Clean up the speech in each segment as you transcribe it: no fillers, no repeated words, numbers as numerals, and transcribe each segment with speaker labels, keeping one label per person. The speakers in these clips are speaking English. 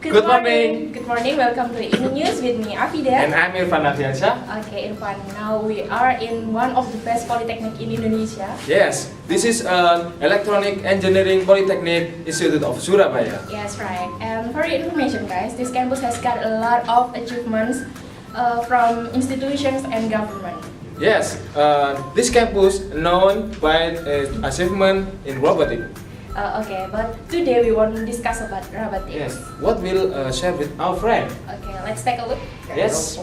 Speaker 1: Good morning.
Speaker 2: Good morning. Welcome to Indo News with me, Avida.
Speaker 1: And I'm Irfan Ardiansyah.
Speaker 2: Okay, Irfan. Now we are in one of the best polytechnic in Indonesia.
Speaker 1: Yes, this is an Electronic Engineering Polytechnic Institute of Surabaya.
Speaker 2: Yes, right. And for your information, guys, this campus has got a lot of achievements from institutions and government.
Speaker 1: Yes, this campus known by achievement in robotics.
Speaker 2: Okay, but today we want to discuss about robotics.
Speaker 1: Yes, what we'll share with our friend.
Speaker 2: Okay, let's take a look.
Speaker 1: Yes.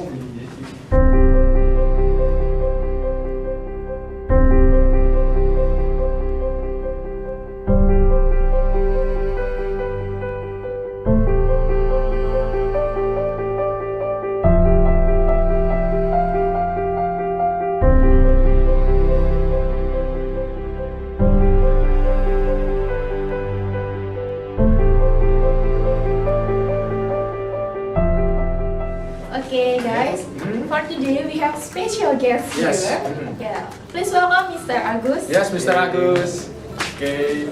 Speaker 2: Okay, guys. For today we have special guests
Speaker 1: Yes.
Speaker 2: here. Yeah. Please welcome Mr. Agus.
Speaker 1: Yes, Mr. Agus. Okay.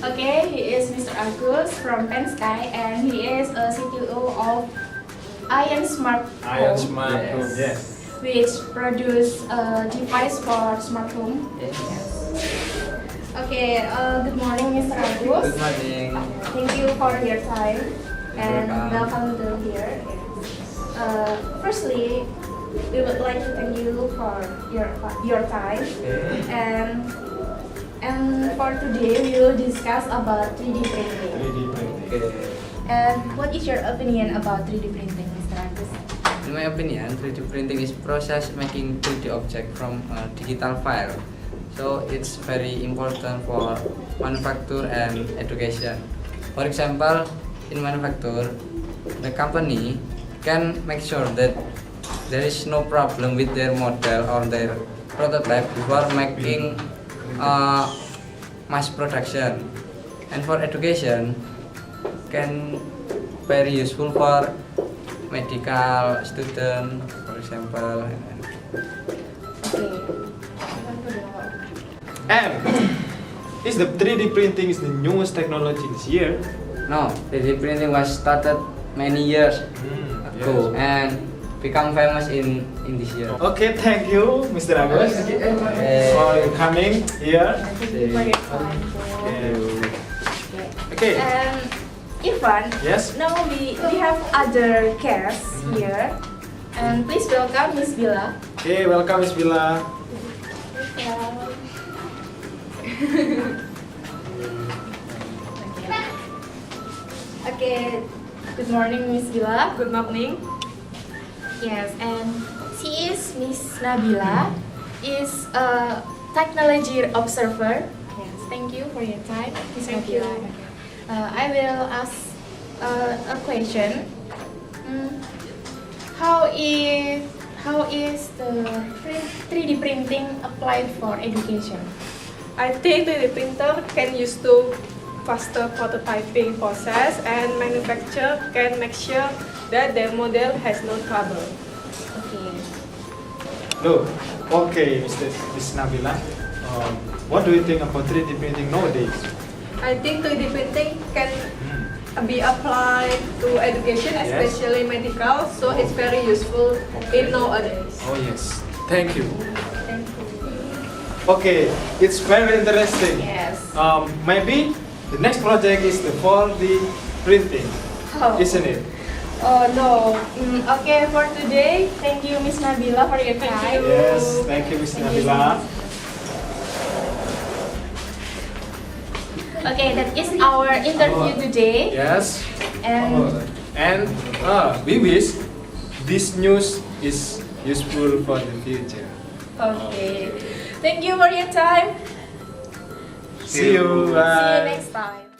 Speaker 2: Okay, he is Mr. Agus from Pensky and he is a CTO of Ion Smart
Speaker 1: Ion
Speaker 2: Home,
Speaker 1: Smart Home. Yes.
Speaker 2: which produce a device for smart home.
Speaker 3: Yes.
Speaker 2: Okay, good morning, Mr. Agus.
Speaker 3: Good morning.
Speaker 2: Thank you for your time and
Speaker 3: Welcome.
Speaker 2: welcome to here. Firstly, we would like to thank you for your time and for today we will discuss about 3D printing.
Speaker 1: 3D printing.
Speaker 3: Okay.
Speaker 2: And what is your opinion about 3D printing, Mr. Agus?
Speaker 3: In my opinion, 3D printing is process making 3D object from a digital file. So it's very important for manufacture and education. For example, in manufacture, the company can make sure that there is no problem with their model or their prototype before making mass production. And for education, can very useful for medical student, for example.
Speaker 2: Okay.
Speaker 1: And is the 3D printing is the newest technology this year?
Speaker 3: No, 3D printing was started many years ago and become famous in this year.
Speaker 1: Okay, thank you, Mr. Agus, for coming here.
Speaker 2: Thank you for your time.
Speaker 1: Okay.
Speaker 2: And Irfan,
Speaker 1: Yes.
Speaker 2: now we have other guests here. And please welcome Miss Bila.
Speaker 1: Okay, welcome, Miss Bila.
Speaker 2: Okay, good morning, Miss Bila.
Speaker 4: Good morning.
Speaker 2: Yes, and she is Miss Nabilah, is a technology observer. Yes, thank you for your time, Miss
Speaker 4: Thank
Speaker 2: Nabilah.
Speaker 4: you.
Speaker 2: I will ask a question. How is the 3D printing applied for education?
Speaker 4: I think the printer can use to faster prototyping process and manufacturer can make sure that their model has no trouble.
Speaker 2: Okay.
Speaker 1: Look, okay, Miss Nabilah. What do you think about 3D printing nowadays?
Speaker 4: I think 3D printing can be applied to education, especially medical, so it's very useful in nowadays.
Speaker 1: Oh yes, thank you.
Speaker 2: Thank you.
Speaker 1: Okay, it's very interesting.
Speaker 2: Yes.
Speaker 1: Maybe the next project is the 4D printing,
Speaker 2: Oh.
Speaker 1: isn't it?
Speaker 2: Oh no. Okay, for today, thank you, Miss Nabilah, for your time.
Speaker 1: Yes, thank you, Miss
Speaker 2: Thank you so
Speaker 1: Nabilah.
Speaker 2: much. Okay, that is our interview today.
Speaker 1: Yes.
Speaker 2: And
Speaker 1: And we wish this news is useful for the future.
Speaker 2: okay, thank you for your time.
Speaker 1: See you.
Speaker 2: See you next time.